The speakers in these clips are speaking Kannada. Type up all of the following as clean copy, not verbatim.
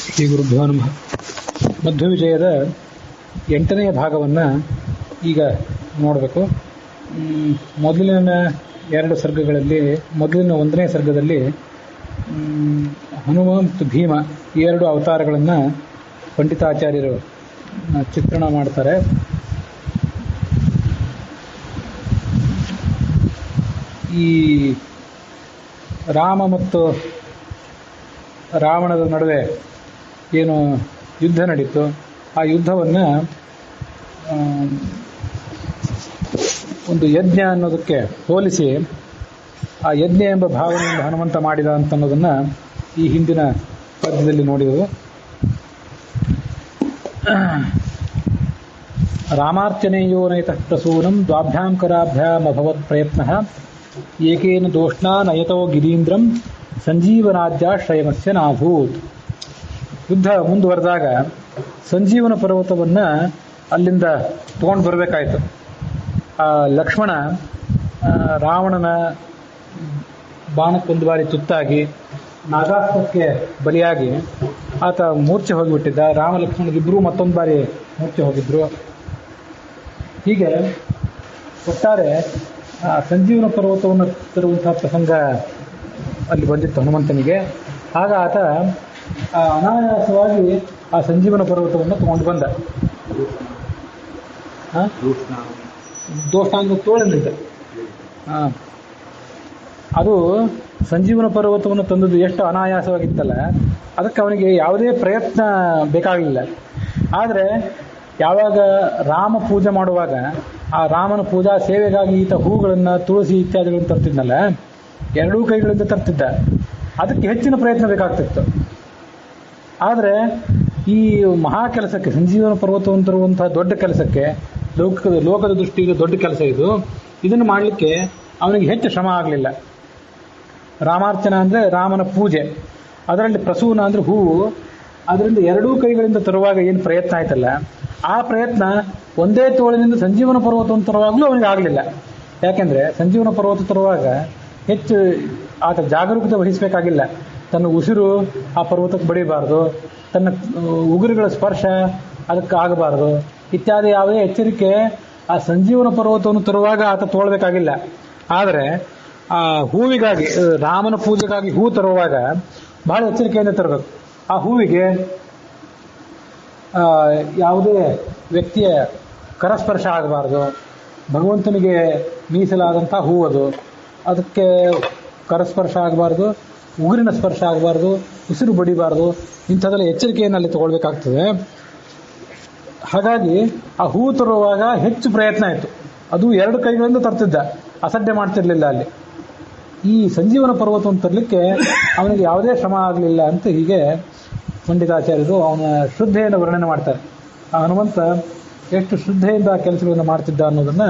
ಶ್ರೀ ಗುರುಭ್ಯೋ ನಮಃ. ಮಧ್ವವಿಜಯದ 8ನೇ ಭಾಗವನ್ನು ಈಗ ನೋಡಬೇಕು. ಮೊದಲಿನ 2 ಸರ್ಗಗಳಲ್ಲಿ, ಮೊದಲಿನ 1ನೇ ಸರ್ಗದಲ್ಲಿ ಹನುಮ ಮತ್ತು ಭೀಮ ಈ 2 ಅವತಾರಗಳನ್ನು ಪಂಡಿತಾಚಾರ್ಯರು ಚಿತ್ರಣ ಮಾಡ್ತಾರೆ. ಈ ರಾಮ ಮತ್ತು ರಾವಣದ ನಡುವೆ ಏನು ಯುದ್ಧ ನಡೀತು, ಆ ಯುದ್ಧವನ್ನು ಒಂದು ಯಜ್ಞ ಅನ್ನೋದಕ್ಕೆ ಹೋಲಿಸಿ ಆ ಯಜ್ಞ ಎಂಬ ಭಾವನೆಯಿಂದ ಹನುಮಂತ ಮಾಡಿದ ಅಂತ ಅನ್ನೋದನ್ನು ಈ ಹಿಂದಿನ ಪದ್ಯದಲ್ಲಿ ನೋಡಿದೆವು. ರಾಮಾರ್ಚನೆಯೋ ನೈತಃ ಪ್ರಸೂನಂ ದ್ವಾಭ್ಯಾಂ ಕರಾಭ್ಯಾಂ ಅಭವತ್ ಪ್ರಯತ್ನಃ ಏಕೇನ ದೋಷ್ಣಾ ನಯತೋ ಗಿರೀಂದ್ರಂ ಸಂಜೀವನಾದ್ಯಾಶ್ರಯಮಸ್ಯ ನಾಭೂತ್. ಯುದ್ಧ ಮುಂದುವರೆದಾಗ ಸಂಜೀವನ ಪರ್ವತವನ್ನು ಅಲ್ಲಿಂದ ತಗೊಂಡು ಬರಬೇಕಾಯಿತು. ಲಕ್ಷ್ಮಣ ರಾವಣನ ಬಾಣಕ್ಕೊಂದು ಬಾರಿ ತುತ್ತಾಗಿ ನಾಗಾಸ್ತ್ರಕ್ಕೆ ಬಲಿಯಾಗಿ ಆತ ಮೂರ್ಛೆ ಹೋಗಿಬಿಟ್ಟಿದ್ದ. ರಾಮ ಲಕ್ಷ್ಮಣರಿಬ್ಬರೂ ಮತ್ತೊಂದು ಬಾರಿ ಮೂರ್ಛೆ ಹೋಗಿದ್ರು. ಹೀಗೆ ಒಟ್ಟಾರೆ ಸಂಜೀವನ ಪರ್ವತವನ್ನು ತರುವಂತಹ ಪ್ರಸಂಗ ಅಲ್ಲಿ ಬಂದಿತ್ತು ಹನುಮಂತನಿಗೆ. ಆಗ ಆತ ಅನಾಯಾಸವಾಗಿ ಆ ಸಂಜೀವನ ಪರ್ವತವನ್ನು ತಗೊಂಡು ಬಂದ. ದೋಷಾಂಗ ತೋಳಲಿದ್ದ. ಅದು ಸಂಜೀವನ ಪರ್ವತವನ್ನು ತಂದದ್ದು ಎಷ್ಟು ಅನಾಯಾಸವಾಗಿತ್ತಲ್ಲ, ಅದಕ್ಕೆ ಅವನಿಗೆ ಯಾವುದೇ ಪ್ರಯತ್ನ ಬೇಕಾಗಲಿಲ್ಲ. ಆದರೆ ಯಾವಾಗ ರಾಮ ಪೂಜೆ ಮಾಡುವಾಗ ಆ ರಾಮನ ಪೂಜಾ ಸೇವೆಗಾಗಿ ಈತ ಹೂಗಳನ್ನು, ತುಳಸಿ ಇತ್ಯಾದಿಗಳನ್ನು ತರ್ತಿದ್ನಲ್ಲ, 2 ಕೈಗಳಿಂದ ತರ್ತಿದ್ದ. ಅದಕ್ಕೆ ಹೆಚ್ಚಿನ ಪ್ರಯತ್ನ ಬೇಕಾಗ್ತಿತ್ತು. ಆದರೆ ಈ ಮಹಾ ಕೆಲಸಕ್ಕೆ, ಸಂಜೀವನ ಪರ್ವತವನ್ನು ತರುವಂತಹ ದೊಡ್ಡ ಕೆಲಸಕ್ಕೆ, ಲೋಕದ ದೃಷ್ಟಿಗೆ ದೊಡ್ಡ ಕೆಲಸ ಇದು, ಇದನ್ನು ಮಾಡಲಿಕ್ಕೆ ಅವನಿಗೆ ಹೆಚ್ಚು ಶ್ರಮ ಆಗಲಿಲ್ಲ. ರಾಮಾರ್ಚನ ಅಂದರೆ ರಾಮನ ಪೂಜೆ, ಅದರಲ್ಲಿ ಪ್ರಸೂನ ಅಂದರೆ ಹೂವು, ಅದರಿಂದ 2 ಕೈಗಳಿಂದ ತರುವಾಗ ಏನು ಪ್ರಯತ್ನ ಆಯ್ತಲ್ಲ, ಆ ಪ್ರಯತ್ನ ಒಂದೇ ತೋಳಿನಿಂದ ಸಂಜೀವನ ಪರ್ವತವನ್ನು ತರುವಾಗಲೂ ಅವನಿಗೆ ಆಗಲಿಲ್ಲ. ಯಾಕೆಂದರೆ ಸಂಜೀವನ ಪರ್ವತ ತರುವಾಗ ಹೆಚ್ಚು ಆತ ಜಾಗರೂಕತೆ ವಹಿಸಬೇಕಾಗಿಲ್ಲ. ತನ್ನ ಉಸಿರು ಆ ಪರ್ವತಕ್ಕೆ ಬಡಿಬಾರ್ದು, ತನ್ನ ಉಗುರುಗಳ ಸ್ಪರ್ಶ ಅದಕ್ಕೆ ಆಗಬಾರ್ದು ಇತ್ಯಾದಿ ಯಾವುದೇ ಎಚ್ಚರಿಕೆ ಆ ಸಂಜೀವನ ಪರ್ವತವನ್ನು ತರುವಾಗ ಆತ ತೋಳ್ಬೇಕಾಗಿಲ್ಲ. ಆದರೆ ಆ ಹೂವಿಗಾಗಿ, ರಾಮನ ಪೂಜೆಗಾಗಿ ಹೂ ತರುವಾಗ ಬಹಳ ಎಚ್ಚರಿಕೆಯಿಂದ ತರಬೇಕು. ಆ ಹೂವಿಗೆ ಯಾವುದೇ ವ್ಯಕ್ತಿಯ ಕರಸ್ಪರ್ಶ ಆಗಬಾರ್ದು. ಭಗವಂತನಿಗೆ ಮೀಸಲಾದಂಥ ಹೂವದು, ಅದಕ್ಕೆ ಕರಸ್ಪರ್ಶ ಆಗಬಾರ್ದು, ಉಗುರಿನ ಸ್ಪರ್ಶ ಆಗಬಾರ್ದು, ಉಸಿರು ಬಡಿಬಾರ್ದು. ಇಂಥದ್ದೆಲ್ಲ ಎಚ್ಚರಿಕೆಯನ್ನು ಅಲ್ಲಿ ತಗೊಳ್ಬೇಕಾಗ್ತದೆ. ಹಾಗಾಗಿ ಆ ಹೂವು ತರುವಾಗ ಹೆಚ್ಚು ಪ್ರಯತ್ನ ಆಯಿತು. ಅದು 2 ಕೈಗಳಿಂದ ತರ್ತಿದ್ದ, ಅಸಡ್ಡೆ ಮಾಡ್ತಿರ್ಲಿಲ್ಲ. ಅಲ್ಲಿ ಈ ಸಂಜೀವನ ಪರ್ವತವನ್ನು ತರಲಿಕ್ಕೆ ಅವನಿಗೆ ಯಾವುದೇ ಶ್ರಮ ಆಗಲಿಲ್ಲ ಅಂತ ಹೀಗೆ ಪಂಡಿತಾಚಾರ್ಯರು ಅವನ ಶ್ರದ್ಧೆಯನ್ನು ವರ್ಣನೆ ಮಾಡ್ತಾರೆ. ಆ ಹನುಮಂತ ಎಷ್ಟು ಶ್ರದ್ಧೆಯಿಂದ ಆ ಕೆಲಸಗಳನ್ನು ಮಾಡ್ತಿದ್ದ ಅನ್ನೋದನ್ನು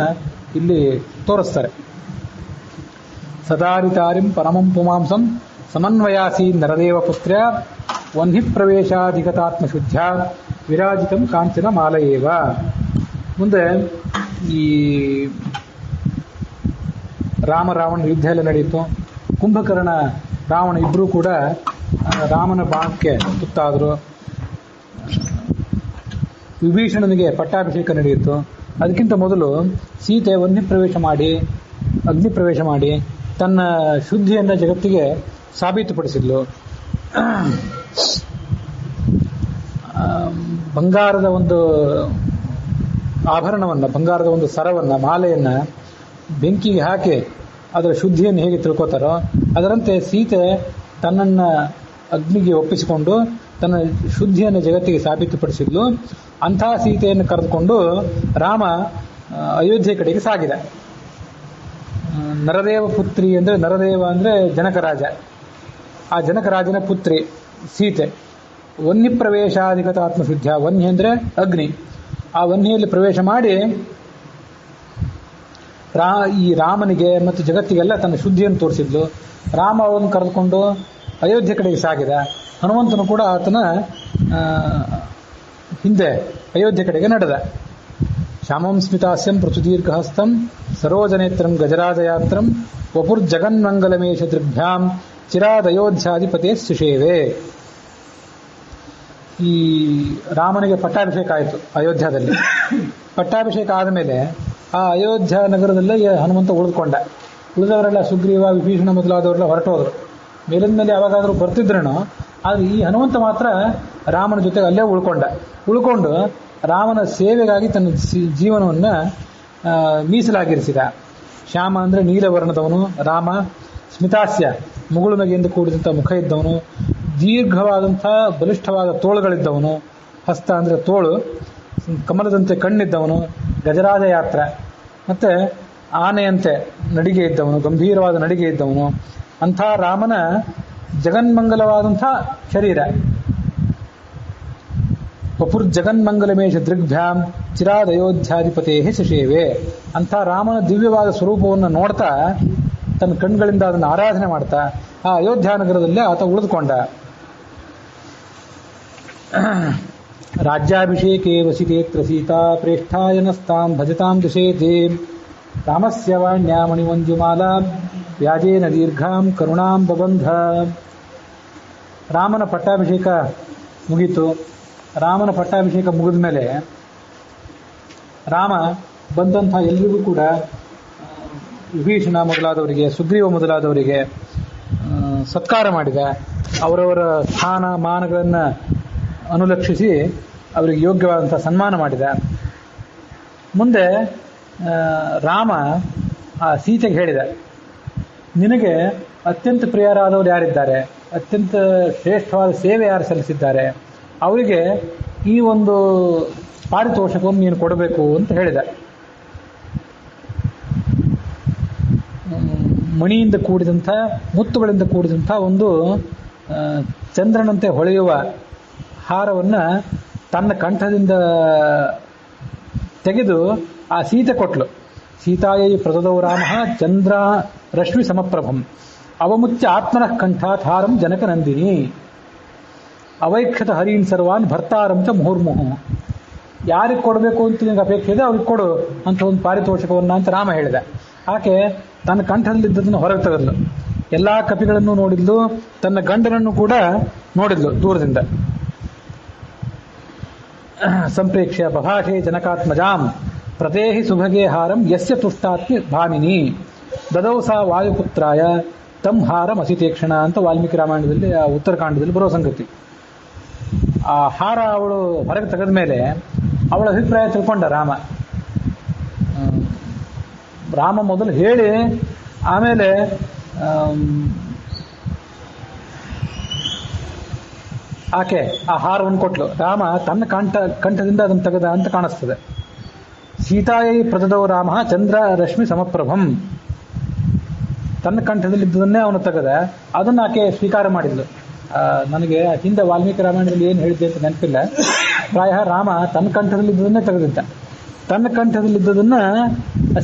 ಇಲ್ಲಿ ತೋರಿಸ್ತಾರೆ. ಸದಾರಿತಾರಿಂ ಪರಮಂ ಪುಮಾಂಸಂ ಸಮನ್ವಯಾಸಿ ನರದೇವ ಪುತ್ರ ವನ್ಹಿ ಪ್ರವೇಶಾಧಿಗತಾತ್ಮಶುದ್ಧ ವಿರಾಜಿತಂ ಕಾಂಚನ ಮಾಲಯೇವ. ಮುಂದೆ ಈ ರಾವಣ ಯುದ್ಧ ಎಲ್ಲ ನಡೆಯಿತು. ಕುಂಭಕರ್ಣ ರಾವಣ ಇಬ್ಬರೂ ಕೂಡ ರಾಮನ ಬಾಣಕ್ಕೆ ತುತ್ತಾದರು. ವಿಭೀಷಣನಿಗೆ ಪಟ್ಟಾಭಿಷೇಕ ನಡೆಯಿತು. ಅದಕ್ಕಿಂತ ಮೊದಲು ಸೀತೆ ಅಗ್ನಿ ಪ್ರವೇಶ ಮಾಡಿ ತನ್ನ ಶುದ್ಧಿಯನ್ನು ಜಗತ್ತಿಗೆ ಸಾಬೀತುಪಡಿಸಿದ್ಲು. ಬಂಗಾರದ ಒಂದು ಆಭರಣವನ್ನು, ಬಂಗಾರದ ಒಂದು ಸರವನ್ನು, ಮಾಲೆಯನ್ನು ಬೆಂಕಿಗೆ ಹಾಕಿ ಅದರ ಶುದ್ಧಿಯನ್ನು ಹೇಗೆ ತಿಳ್ಕೊತಾರೋ ಅದರಂತೆ ಸೀತೆ ತನ್ನನ್ನು ಅಗ್ನಿಗೆ ಒಪ್ಪಿಸಿಕೊಂಡು ತನ್ನ ಶುದ್ಧಿಯನ್ನು ಜಗತ್ತಿಗೆ ಸಾಬೀತುಪಡಿಸಿದ್ಲು. ಅಂಥ ಸೀತೆಯನ್ನು ಕರೆದುಕೊಂಡು ರಾಮ ಅಯೋಧ್ಯೆ ಕಡೆಗೆ ಸಾಗಿದ. ನರದೇವ ಪುತ್ರಿ ಅಂದರೆ, ನರದೇವ ಅಂದರೆ ಜನಕರಾಜ, ಆ ಜನಕರಾಜನ ಪುತ್ರಿ ಸೀತೆ. ವನ್ಹಿ ಪ್ರವೇಶಾಧಿಗತ ಆತ್ಮಶುದ್ಧ, ವನ್ಹಿ ಅಂದರೆ ಅಗ್ನಿ. ಆ ವನ್ಹಿಯಲ್ಲಿ ಪ್ರವೇಶ ಮಾಡಿ ಈ ರಾಮನಿಗೆ ಮತ್ತು ಜಗತ್ತಿಗೆಲ್ಲ ತನ್ನ ಶುದ್ಧಿಯನ್ನು ತೋರಿಸಿದ್ಲು. ರಾಮ ಅವನು ಕರೆದುಕೊಂಡು ಅಯೋಧ್ಯೆ ಕಡೆಗೆ ಸಾಗಿದ. ಹನುಮಂತನು ಕೂಡ ಆತನ ಹಿಂದೆ ಅಯೋಧ್ಯೆ ಕಡೆಗೆ ನಡೆದ. ಶ್ಯಾಮಂ ಸ್ಮಿತಾಸ್ಯಂ ಪೃಥುದೀರ್ಘಹಸ್ತಂ ಸರೋಜನೇತ್ರಂ ಗಜರಾಜಯಾತ್ರಂ ವಪುರ್ಜಗನ್ಮಂಗಲಮೇಶ ದೃಗ್ಭ್ಯಾಂ ಚಿರಾದಯೋಧ್ಯಾಧಿಪತೆ ಸುಷೇವೆ. ಈ ರಾಮನಿಗೆ ಪಟ್ಟಾಭಿಷೇಕ ಆಯಿತು ಅಯೋಧ್ಯದಲ್ಲಿ. ಪಟ್ಟಾಭಿಷೇಕ ಆದಮೇಲೆ ಆ ಅಯೋಧ್ಯ ನಗರದಲ್ಲೇ ಹನುಮಂತ ಉಳಿದವರೆಲ್ಲ ಸುಗ್ರೀವ, ವಿಭೀಷಣ ಮೊದಲಾದವರೆಲ್ಲ ಹೊರಟೋದ್ರು. ಮೇಲಿನ ಮೇಲೆ ಯಾವಾಗಾದರೂ ಬರ್ತಿದ್ರೇನೋ, ಆದರೆ ಈ ಹನುಮಂತ ಮಾತ್ರ ರಾಮನ ಜೊತೆಗೆ ಅಲ್ಲೇ ಉಳ್ಕೊಂಡು ರಾಮನ ಸೇವೆಗಾಗಿ ತನ್ನ ಜೀವನವನ್ನು ಮೀಸಲಾಗಿರಿಸಿದ. ಶ್ಯಾಮ ಅಂದರೆ ನೀಲವರ್ಣದವನು ರಾಮ, ಸ್ಮಿತಾಸ್ಯ ಮುಗುಳು ನಗೆಯಿಂದ ಕೂಡಿದಂಥ ಮುಖ ಇದ್ದವನು, ದೀರ್ಘವಾದಂಥ ಬಲಿಷ್ಠವಾದ ತೋಳುಗಳಿದ್ದವನು, ಹಸ್ತ ಅಂದರೆ ತೋಳು, ಕಮಲದಂತೆ ಕಣ್ಣಿದ್ದವನು, ಗಜರಾಜ ಯಾತ್ರ, ಮತ್ತು ಆನೆಯಂತೆ ನಡಿಗೆ ಇದ್ದವನು, ಗಂಭೀರವಾದ ನಡಿಗೆ ಇದ್ದವನು. ಅಂಥ ರಾಮನ ಜಗನ್ಮಂಗಲವಾದಂಥ ಶರೀರ. ವಪುರ್ಜಗನ್ಮಂಗಲಮೇಶ ದೃಗ್ಭ್ಯಾಂ ಚಿರಾದಯೋಧ್ಯಾಧಿಪತೇ ಶಶೇವೆ. ಅಂಥ ರಾಮನ ದಿವ್ಯವಾದ ಸ್ವರೂಪವನ್ನು ನೋಡ್ತಾ ತನ್ನ ಕಣ್ಗಳಿಂದ ಅದನ್ನು ಆರಾಧನೆ ಮಾಡ್ತಾ ಆ ಅಯೋಧ್ಯ ನಗರದಲ್ಲೇ ಆತ ಉಳಿದುಕೊಂಡ. ರಾಜ್ಯಾಭಿಷೇಕೆ ವಸಿತೇತ್ರ ಸೀತಾ ಪ್ರೇಷ್ಠಾಯನಸ್ತಾಂ ಭಜತಾಂ ದಿಶೇತಿ ರಾಮಸ್ಯ ವಾಣ್ಯಾ ಮಣಿಮಂಜುಮಾಲಾ ವ್ಯಾಜೇನ ದೀರ್ಘಾಂ ಕರುಣಾಂ ಬಬಂಧ. ರಾಮನ ಪಟ್ಟಾಭಿಷೇಕ ಮುಗೀತು. ರಾಮನ ಪಟ್ಟಾಭಿಷೇಕ ಮುಗಿದ ಮೇಲೆ ರಾಮ ಬಂದಂಥ ಎಲ್ರಿಗೂ ಕೂಡ, ವಿಭೀಷಣ ಮೊದಲಾದವರಿಗೆ, ಸುಗ್ರೀವ ಮೊದಲಾದವರಿಗೆ ಸತ್ಕಾರ ಮಾಡಿದ. ಅವರವರ ಸ್ಥಾನ ಮಾನಗಳನ್ನು ಅನುಲಕ್ಷಿಸಿ ಅವರಿಗೆ ಯೋಗ್ಯವಾದಂಥ ಸನ್ಮಾನ ಮಾಡಿದ. ಮುಂದೆ ರಾಮ ಆ ಸೀತೆಗೆ ಹೇಳಿದ, ನಿನಗೆ ಅತ್ಯಂತ ಪ್ರಿಯರಾದವರು ಯಾರಿದ್ದಾರೆ, ಅತ್ಯಂತ ಶ್ರೇಷ್ಠವಾದ ಸೇವೆ ಯಾರು ಸಲ್ಲಿಸಿದ್ದಾರೆ, ಅವರಿಗೆ ಈ ಒಂದು ಪಾರಿತೋಷಕವನ್ನು ನೀನು ಕೊಡಬೇಕು ಅಂತ ಹೇಳಿದ. ಮಣಿಯಿಂದ ಕೂಡಿದಂಥ, ಮುತ್ತುಗಳಿಂದ ಕೂಡಿದಂಥ ಒಂದು ಚಂದ್ರನಂತೆ ಹೊಳೆಯುವ ಹಾರವನ್ನು ತನ್ನ ಕಂಠದಿಂದ ತೆಗೆದು ಆ ಸೀತೆ ಕೊಟ್ಲು. ಸೀತಾಯೈ ಪ್ರದದೌ ರಾಮ ಚಂದ್ರ ರಶ್ಮಿ ಸಮಪ್ರಭಂ ಅವಮುಚ್ಚ ಆತ್ಮನಃ ಕಂಠಾತ್ ಹಾರಂ ಜನಕನಂದಿನಿ ಅವೈಕ್ಷತ ಹರೀನ್ ಸರ್ವಾನ್ ಭರ್ತಾರಂತ ಮುಹುರ್ಮುಹು. ಯಾರಿಗೆ ಕೊಡಬೇಕು ಅಂತ ನಿನಗೆ ಅಪೇಕ್ಷೆ ಇದೆ ಅವ್ರಿಗೆ ಕೊಡು ಅಂತ ಒಂದು ಪಾರಿತೋಷಕವನ್ನು ಅಂತ ರಾಮ ಹೇಳಿದ. ಆಕೆ ತನ್ನ ಕಂಠದಲ್ಲಿದ್ದದನ್ನು ಹೊರಗೆ ತೆಗೆದ್ಲು. ಎಲ್ಲ ಕಪಿಗಳನ್ನು ನೋಡಿದ್ಲು, ತನ್ನ ಗಂಡನನ್ನು ಕೂಡ ನೋಡಿದ್ಲು ದೂರದಿಂದ. ಸಂಪ್ರೇಕ್ಷ್ಯ ಬಭಾಷೆ ಜನಕಾತ್ಮಜಾಂ ಪ್ರತೇಹಿ ಸುಭಗೆ ಹಾರಂ ಯಸ್ಯ ತುಷ್ಟಾತ್ಮಿ ಭಾಮಿನಿ ದದೌ ಸಾ ವಾಯುಪುತ್ರಾಯ ತಂ ಹಾರಂ ಅಸಿತೇಕ್ಷಣ ಅಂತ ವಾಲ್ಮೀಕಿ ರಾಮಾಯಣದಲ್ಲಿ, ಆ ಉತ್ತರಕಾಂಡದಲ್ಲಿ ಬರೋ ಸಂಗತಿ. ಆ ಹಾರ ಅವಳು ಹೊರಗೆ ತೆಗೆದ ಮೇಲೆ ಅವಳ ಅಭಿಪ್ರಾಯ ತಿಳ್ಕೊಂಡ ರಾಮ ಮೊದಲು ಹೇಳಿ ಆಮೇಲೆ ಆಕೆ ಆ ಹಾರವನ್ನು ಕೊಟ್ಲು. ರಾಮ ತನ್ನ ಕಂಠದಿಂದ ಅದನ್ನು ತೆಗೆದ ಅಂತ ಕಾಣಿಸ್ತದೆ. ಸೀತಾಯೈ ಪ್ರದದೌ ರಾಮ ಚಂದ್ರ ರಶ್ಮಿ ಸಮಪ್ರಭಂ. ತನ್ನ ಕಂಠದಲ್ಲಿದ್ದದನ್ನೇ ಅವನು ತೆಗೆದ, ಅದನ್ನು ಆಕೆ ಸ್ವೀಕಾರ ಮಾಡಿದ್ಲು. ನನಗೆ ಹಿಂದೆ ವಾಲ್ಮೀಕಿ ರಾಮಾಯಣದಲ್ಲಿ ಏನು ಹೇಳಿದ್ದೆ ಅಂತ ನೆನಪಿಲ್ಲ. ಪ್ರಾಯ ರಾಮ ತನ್ನ ಕಂಠದಲ್ಲಿದ್ದದನ್ನೇ ತೆಗೆದಿದ್ದ. ತನ್ನ ಕಂಠದಲ್ಲಿದ್ದದನ್ನು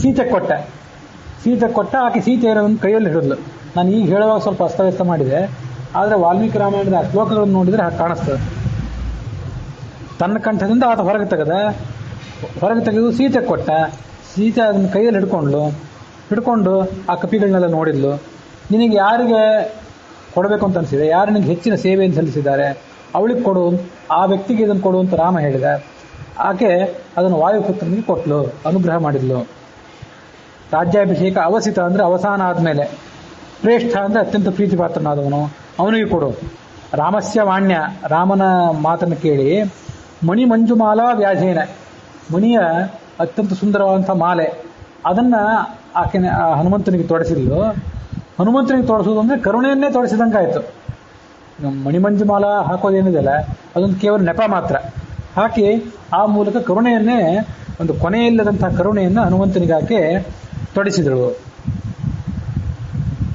ಸೀತೆ ಕೊಟ್ಟ. ಆಕೆ ಸೀತೆಯನ್ನು ಕೈಯಲ್ಲಿ ಹಿಡಿದ್ಲು. ನಾನು ಈಗ ಹೇಳುವಾಗ ಸ್ವಲ್ಪ ಅಸ್ತವ್ಯಸ್ತ ಮಾಡಿದೆ, ಆದರೆ ವಾಲ್ಮೀಕಿ ರಾಮಾಯಣದ ಆ ಶ್ಲೋಕಗಳನ್ನು ನೋಡಿದರೆ ಹಾಗೆ ಕಾಣಿಸ್ತದೆ. ತನ್ನ ಕಂಠದಿಂದ ಆತ ಹೊರಗೆ ತೆಗೆದು ಸೀತೆ ಕೊಟ್ಟ. ಸೀತೆ ಅದನ್ನು ಕೈಯಲ್ಲಿ ಹಿಡ್ಕೊಂಡು ಆ ಕಪಿಗಳನ್ನೆಲ್ಲ ನೋಡಿದ್ಲು. ನಿನಗೆ ಯಾರಿಗೆ ಕೊಡಬೇಕು ಅಂತ ಅನಿಸಿದೆ, ಯಾರು ನಿನಗೆ ಹೆಚ್ಚಿನ ಸೇವೆಯನ್ನು ಸಲ್ಲಿಸಿದ್ದಾರೆ ಅವಳಿಗೆ ಕೊಡು, ಆ ವ್ಯಕ್ತಿಗೆ ಇದನ್ನು ಕೊಡು ಅಂತ ರಾಮ ಹೇಳಿದ. ಆಕೆ ಅದನ್ನು ವಾಯುಪುತ್ರನಿಗೆ ಕೊಟ್ಲು, ಅನುಗ್ರಹ ಮಾಡಿದ್ಲು. ರಾಜ್ಯಾಭಿಷೇಕ ಅವಸಿತ ಅಂದರೆ ಅವಸಾನ ಆದಮೇಲೆ, ಪ್ರೇಷ್ಠ ಅಂದರೆ ಅತ್ಯಂತ ಪ್ರೀತಿ ಪಾತ್ರನಾದವನು, ಅವನಿಗೆ ಕೊಡು. ರಾಮಸ್ಯ ವಾಣ್ಯ, ರಾಮನ ಮಾತನ್ನು ಕೇಳಿ, ಮಣಿ ಮಂಜುಮಾಲಾ ವ್ಯಾಜೇನ, ಮಣಿಯ ಅತ್ಯಂತ ಸುಂದರವಾದಂಥ ಮಾಲೆ, ಅದನ್ನು ಆಕೆ ಹನುಮಂತನಿಗೆ ತೊಡಿಸಿದ್ಲು. ಹನುಮಂತನಿಗೆ ತೊಡಿಸೋದು ಅಂದರೆ ಕರುಣೆಯನ್ನೇ ತೊಡಿಸಿದಂಗಾಯಿತು. ಮಣಿಮಂಜುಮಾಲ ಹಾಕೋದೇನಿದೆಯಲ್ಲ ಅದೊಂದು ಕೇವಲ ನೆಪ ಮಾತ್ರ. ಹಾಕಿ ಆ ಮೂಲಕ ಕರುಣೆಯನ್ನೇ, ಒಂದು ಕೊನೆಯಿಲ್ಲದಂತಹ ಕರುಣೆಯನ್ನು ಹನುಮಂತನಿಗೆ ಆಕೆ ತೊಡಿಸಿದಳು.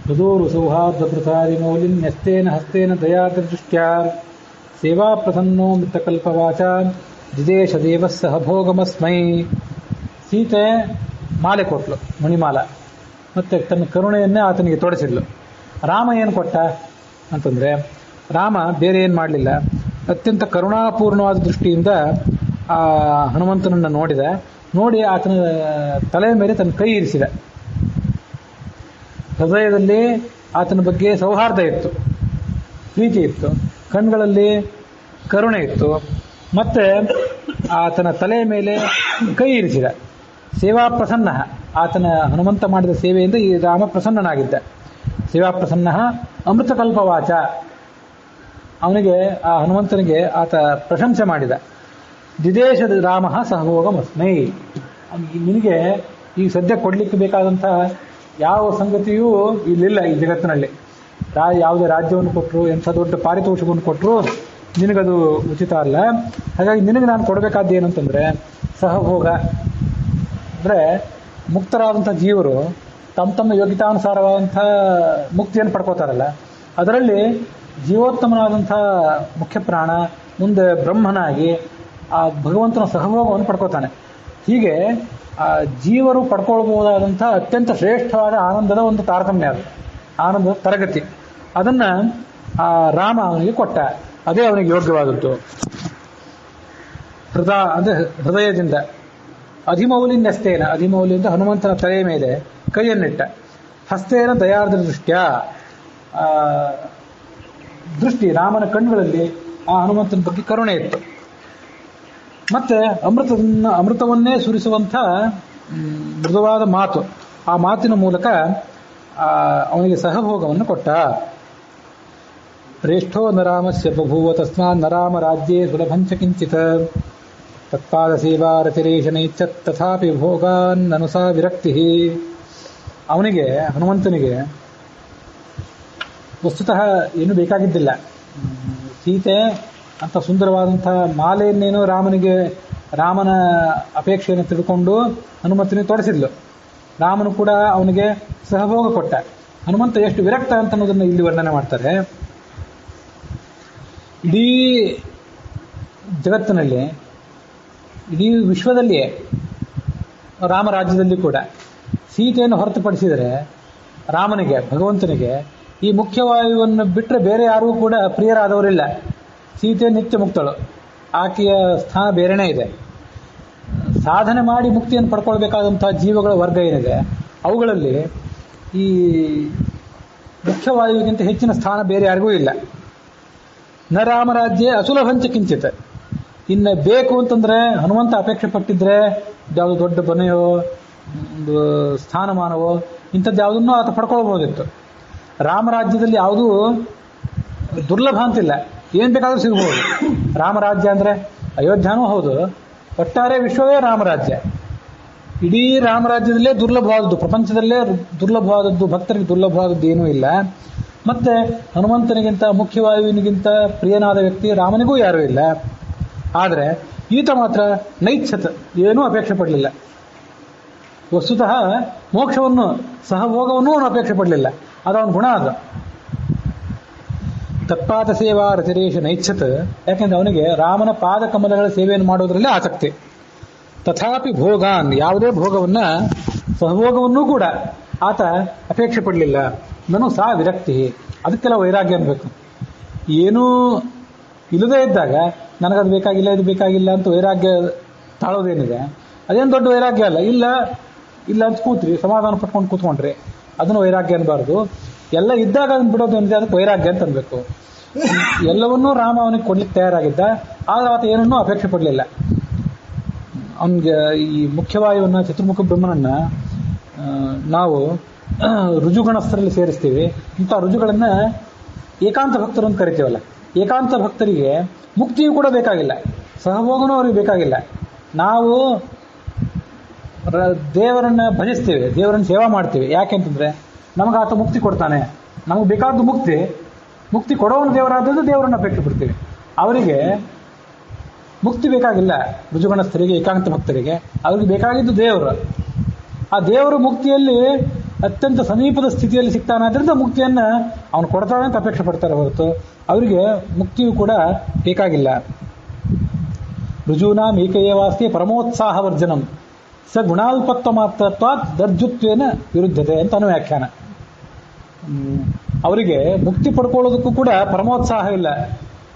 ಮೃದೂರು ಸೌಹಾರ್ದ ಪ್ರಸಾರಿ ಮೌಲಿನ್ ನ್ಯಸ್ತೇನ ಹಸ್ತೇನ ದಯಾದೃಷ್ಟ್ಯ ಸೇವಾ ಪ್ರಸನ್ನೋ ಮೃತಕಲ್ಪವಾಚ ಜಿದೇಶ ದೇವಸ್ಸಹ ಭೋಗಮಸ್ಮೈ. ಸೀತೆ ಮಾಲೆ ಕೊಟ್ಲು, ಮಣಿಮಾಲ, ಮತ್ತೆ ತನ್ನ ಕರುಣೆಯನ್ನೇ ಆತನಿಗೆ ತೊಡಿಸಿದ್ಲು. ರಾಮ ಏನು ಕೊಟ್ಟ ಅಂತಂದರೆ, ರಾಮ ಬೇರೆ ಏನು ಮಾಡಲಿಲ್ಲ, ಅತ್ಯಂತ ಕರುಣಾಪೂರ್ಣವಾದ ದೃಷ್ಟಿಯಿಂದ ಆ ಹನುಮಂತನನ್ನು ನೋಡಿ ಆತನ ತಲೆಯ ಮೇಲೆ ತನ್ನ ಕೈ ಇರಿಸಿದ. ಹೃದಯದಲ್ಲಿ ಆತನ ಬಗ್ಗೆ ಸೌಹಾರ್ದ ಇತ್ತು, ಪ್ರೀತಿ ಇತ್ತು, ಕಣ್ಗಳಲ್ಲಿ ಕರುಣೆ ಇತ್ತು. ಮತ್ತೆ ಆತನ ತಲೆಯ ಮೇಲೆ ಕೈ ಇರಿಸಿದ. ಸೇವಾ ಪ್ರಸನ್ನ, ಆತನ ಹನುಮಂತ ಮಾಡಿದ ಸೇವೆಯಿಂದ ಈ ರಾಮ ಪ್ರಸನ್ನನಾಗಿದ್ದ. ಸೇವಾ ಪ್ರಸನ್ನ ಅಮೃತಕಲ್ಪವಾಚ, ಅವನಿಗೆ ಆ ಹನುಮಂತನಿಗೆ ಆತ ಪ್ರಶಂಸೆ ಮಾಡಿದ. ದಿದೇಶದ ರಾಮ ಸಹಭೋಗಮಸ್ಮೈ, ನಿನಗೆ ಈ ಸದ್ಯ ಕೊಡ್ಲಿಕ್ಕೆ ಬೇಕಾದಂಥ ಯಾವ ಸಂಗತಿಯೂ ಇಲ್ಲಿಲ್ಲ ಈ ಜಗತ್ತಿನಲ್ಲಿ. ಯಾವುದೇ ರಾಜ್ಯವನ್ನು ಕೊಟ್ಟರು, ಎಂಥ ದೊಡ್ಡ ಪಾರಿತೋಷಕವನ್ನು ಕೊಟ್ಟರು ನಿನಗದು ಉಚಿತ ಅಲ್ಲ. ಹಾಗಾಗಿ ನಿನಗೆ ನಾನು ಕೊಡಬೇಕಾದ್ದು ಏನಂತಂದರೆ ಸಹಭೋಗ. ಅಂದರೆ ಮುಕ್ತರಾದಂಥ ಜೀವರು ತಮ್ಮ ತಮ್ಮ ಯೋಗ್ಯತಾನುಸಾರವಾದಂಥ ಮುಕ್ತಿಯನ್ನು ಪಡ್ಕೋತಾರಲ್ಲ, ಅದರಲ್ಲಿ ಜೀವೋತ್ತಮನಾದಂಥ ಮುಖ್ಯ ಪ್ರಾಣ ಮುಂದೆ ಬ್ರಹ್ಮನಾಗಿ ಆ ಭಗವಂತನ ಸಹಭೋಗವನ್ನು ಪಡ್ಕೋತಾನೆ. ಹೀಗೆ ಆ ಜೀವರು ಪಡ್ಕೊಳ್ಬಹುದಾದಂಥ ಅತ್ಯಂತ ಶ್ರೇಷ್ಠವಾದ ಆನಂದದ ಒಂದು ತಾರತಮ್ಯ, ಅದು ಆನಂದದ ತರಗತಿ. ಅದನ್ನು ಆ ರಾಮ ಅವನಿಗೆ ಕೊಟ್ಟ. ಅದೇ ಅವನಿಗೆ ಯೋಗ್ಯವಾದದ್ದು. ಅಂದರೆ ಹೃದಯದಿಂದ. ಅಧಿಮೌಲಿನ್ಯಸ್ತೇನ, ಅಧಿಮೌಲಿಯಿಂದ ಹನುಮಂತನ ತಲೆಯ ಮೇಲೆ ಕೈಯನ್ನಿಟ್ಟ. ಹಸ್ತೇನ ದಯಾರ್ದ್ರ ದೃಷ್ಟ್ಯ, ದೃಷ್ಟಿ ರಾಮನ ಕಣ್ಣುಗಳಲ್ಲಿ ಆ ಹನುಮಂತನ ಬಗ್ಗೆ ಕರುಣೆ ಇತ್ತು. ಮತ್ತೆ ಅಮೃತವನ್ನೇ ಸುರಿಸುವಂಥ ಮೃದುವಾದ ಮಾತು, ಆ ಮಾತಿನ ಮೂಲಕ ಅವನಿಗೆ ಸಹಭೋಗವನ್ನು ಕೊಟ್ಟ. ಪ್ರೇಷ್ಠೋ ನರಾಮಸ್ಯ ಬಭೂವ ತಸ್ಮಾನ್ ನರಾಮ ರಾಜ್ಯೇ ಸುಲಭಂಚ ಕಿಂಚಿತ್ ತತ್ಪಾದ ಸೇವಾ ರತಿರೇಶನೈಚ್ಛ ತಥಾಪಿ ಭೋಗಾನ್ ಅನುಸಾ ವಿರಕ್ತಿ. ಅವನಿಗೆ ಹನುಮಂತನಿಗೆ ವಸ್ತುತಃ ಏನು ಬೇಕಾಗಿದ್ದಿಲ್ಲ. ಸೀತೆ ಅಂತ ಸುಂದರವಾದಂಥ ಮಾಲೆಯನ್ನೇನೋ ರಾಮನ ಅಪೇಕ್ಷೆಯನ್ನು ತಿಳ್ಕೊಂಡು ಹನುಮಂತನಿಗೆ ತೊಡಸಿದ್ಲು. ರಾಮನು ಕೂಡ ಅವನಿಗೆ ಸಹಭೋಗ ಕೊಟ್ಟ. ಹನುಮಂತ ಎಷ್ಟು ವಿರಕ್ತ ಅಂತ ಅನ್ನೋದನ್ನು ಇಲ್ಲಿ ವರ್ಣನೆ ಮಾಡ್ತಾರೆ. ಇಡೀ ಜಗತ್ತಿನಲ್ಲಿ, ಇಡೀ ವಿಶ್ವದಲ್ಲಿಯೇ, ರಾಮರಾಜ್ಯದಲ್ಲಿ ಕೂಡ ಸೀತೆಯನ್ನು ಹೊರತುಪಡಿಸಿದರೆ ರಾಮನಿಗೆ, ಭಗವಂತನಿಗೆ ಈ ಮುಖ್ಯವಾಯುವನ್ನು ಬಿಟ್ಟರೆ ಬೇರೆ ಯಾರೂ ಕೂಡ ಪ್ರಿಯರಾದವರಿಲ್ಲ. ಸೀತೆ ನಿತ್ಯ ಮುಕ್ತಳು, ಆಕೆಯ ಸ್ಥಾನ ಬೇರೆನೇ ಇದೆ. ಸಾಧನೆ ಮಾಡಿ ಮುಕ್ತಿಯನ್ನು ಪಡ್ಕೊಳ್ಬೇಕಾದಂಥ ಜೀವಗಳ ವರ್ಗ ಏನಿದೆ, ಅವುಗಳಲ್ಲಿ ಈ ಮುಖ್ಯವಾಯುವಿಗಿಂತ ಹೆಚ್ಚಿನ ಸ್ಥಾನ ಬೇರೆ ಯಾರಿಗೂ ಇಲ್ಲ. ನ ರಾಮರಾಜ್ಯ ಅಸುಲಭಂಚ ಕಿಂಚಿತ್. ಇನ್ನು ಬೇಕು ಅಂತಂದರೆ ಹನುಮಂತ ಅಪೇಕ್ಷೆ ಪಟ್ಟಿದ್ರೆ ಯಾವುದು ದೊಡ್ಡ ಮನೆಯೋ ಒಂದು ಸ್ಥಾನಮಾನವೋ ಇಂಥದ್ದು ಯಾವುದನ್ನೂ ಆತ ಪಡ್ಕೊಳ್ಬೋದಿತ್ತು. ರಾಮರಾಜ್ಯದಲ್ಲಿ ಯಾವುದೂ ದುರ್ಲಭ ಅಂತಿಲ್ಲ, ಏನು ಬೇಕಾದರೂ ಸಿಗ್ಬೋದು. ರಾಮರಾಜ್ಯ ಅಂದರೆ ಅಯೋಧ್ಯನೂ ಹೌದು, ಒಟ್ಟಾರೆ ವಿಶ್ವವೇ ರಾಮರಾಜ್ಯ. ಇಡೀ ರಾಮರಾಜ್ಯದಲ್ಲೇ ದುರ್ಲಭವಾದದ್ದು, ಪ್ರಪಂಚದಲ್ಲೇ ದುರ್ಲಭವಾದದ್ದು, ಭಕ್ತರಿಗೆ ದುರ್ಲಭವಾದದ್ದು ಏನೂ ಇಲ್ಲ. ಮತ್ತೆ ಹನುಮಂತನಿಗಿಂತ ಮುಖ್ಯವಾಯುವಿನಿಗಿಂತ ಪ್ರಿಯನಾದ ವ್ಯಕ್ತಿ ರಾಮನಿಗೂ ಯಾರೂ ಇಲ್ಲ. ಆದರೆ ಈತ ಮಾತ್ರ ನೈಚ್ಛತ್, ಏನೂ ಅಪೇಕ್ಷೆ ಪಡಲಿಲ್ಲ. ವಸ್ತುತಃ ಮೋಕ್ಷವನ್ನು, ಸಹಭೋಗವನ್ನೂ ಅವನು ಅಪೇಕ್ಷೆ ಪಡಲಿಲ್ಲ. ಅದವನ ಗುಣ. ಅದು ತತ್ಪಾದ ಸೇವಾ ರತಿರೇಶ ನೈಚ್ಛತ್. ಯಾಕೆಂದ್ರೆ ಅವನಿಗೆ ರಾಮನ ಪಾದ ಕಮಲಗಳ ಸೇವೆಯನ್ನು ಮಾಡೋದ್ರಲ್ಲೇ ಆಸಕ್ತಿ. ತಥಾಪಿ ಭೋಗಾನ್, ಯಾವುದೇ ಭೋಗವನ್ನ, ಸಹಭೋಗವನ್ನೂ ಕೂಡ ಆತ ಅಪೇಕ್ಷೆ ಪಡಲಿಲ್ಲ. ನಾನು ಸಾ ವಿರಕ್ತಿ, ಅದಕ್ಕೆಲ್ಲ ವೈರಾಗ್ಯ ಅನ್ಬೇಕು. ಏನೂ ಇಲ್ಲದೇ ಇದ್ದಾಗ ನನಗದು ಬೇಕಾಗಿಲ್ಲ, ಇದು ಬೇಕಾಗಿಲ್ಲ ಅಂತ ವೈರಾಗ್ಯ ತಾಳೋದೇನಿದೆ ಅದೇನು ದೊಡ್ಡ ವೈರಾಗ್ಯ ಅಲ್ಲ. ಇಲ್ಲ ಅಂತ ಕೂತ್ರಿ, ಸಮಾಧಾನ ಪಟ್ಕೊಂಡು ಕೂತ್ಕೊಂಡ್ರಿ, ಅದನ್ನು ವೈರಾಗ್ಯ ಅನ್ಬಾರ್ದು. ಎಲ್ಲ ಇದ್ದಾಗ ಅದನ್ನು ಬಿಡೋದು ಏನಿದೆ ಅದಕ್ಕೆ ವೈರಾಗ್ಯ ಅಂತ ಅನ್ಬೇಕು. ಎಲ್ಲವನ್ನೂ ರಾಮ ಅವನಿಗೆ ಕೊಡ್ಲಿಕ್ಕೆ ತಯಾರಾಗಿದ್ದ, ಆದರೆ ಆತ ಏನನ್ನೂ ಅಪೇಕ್ಷೆ ಪಡಲಿಲ್ಲ. ಅವನಿಗೆ ಈ ಮುಖ್ಯವಾಯುವನ್ನು, ಚತುರ್ಮುಖ ಬ್ರಹ್ಮನನ್ನ ನಾವು ರುಜುಗಣಸ್ಥರಲ್ಲಿ ಸೇರಿಸ್ತೀವಿ. ಇಂಥ ರುಜುಗಳನ್ನು ಏಕಾಂತ ಭಕ್ತರು ಅಂತ ಕರಿತೀವಲ್ಲ. ಏಕಾಂತ ಭಕ್ತರಿಗೆ ಮುಕ್ತಿಯೂ ಕೂಡ ಬೇಕಾಗಿಲ್ಲ, ಸಹಭೋಗನೂ ಅವ್ರಿಗೆ ಬೇಕಾಗಿಲ್ಲ. ನಾವು ದೇವರನ್ನ ಭಜಿಸ್ತೀವಿ, ದೇವರನ್ನ ಸೇವಾ ಮಾಡ್ತೀವಿ. ಯಾಕೆಂತಂದ್ರೆ ನಮಗೆ ಆತ ಮುಕ್ತಿ ಕೊಡ್ತಾನೆ. ನಮಗೆ ಬೇಕಾದ್ದು ಮುಕ್ತಿ ಕೊಡೋನು ದೇವರಾದದ್ದು ದೇವರನ್ನ ಅಪೇಕ್ಷೆ ಪಡ್ತೀವಿ. ಅವರಿಗೆ ಮುಕ್ತಿ ಬೇಕಾಗಿಲ್ಲ. ರುಜುಗಣಸ್ಥರಿಗೆ, ಏಕಾಂತ ಭಕ್ತರಿಗೆ ಅವ್ರಿಗೆ ಬೇಕಾಗಿದ್ದು ದೇವರು. ಆ ದೇವರು ಮುಕ್ತಿಯಲ್ಲಿ ಅತ್ಯಂತ ಸಮೀಪದ ಸ್ಥಿತಿಯಲ್ಲಿ ಸಿಗ್ತಾನಾದ್ರಿಂದ ಮುಕ್ತಿಯನ್ನು ಅವನು ಕೊಡ್ತಾನೆ ಅಂತ ಅಪೇಕ್ಷೆ ಪಡ್ತಾರೆ ಹೊರತು ಅವರಿಗೆ ಮುಕ್ತಿಯೂ ಕೂಡ ಬೇಕಾಗಿಲ್ಲ. ರುಜೂನಾಂ ಏಕೇವಾಸ್ತಿ ಪರಮೋತ್ಸಾಹ ವರ್ಜನಂ ಸ ಗುಣಾಲ್ಪತ್ವ ಮಾತ್ರತ್ವಾತ್ ದರ್ಜುತ್ವೇನ ವಿರುದ್ಧತೆ ಅಂತ ಅನ್ನೋ ವ್ಯಾಖ್ಯಾನ. ಅವರಿಗೆ ಮುಕ್ತಿ ಪಡ್ಕೊಳ್ಳೋದಕ್ಕೂ ಕೂಡ ಪರಮೋತ್ಸಾಹ ಇಲ್ಲ,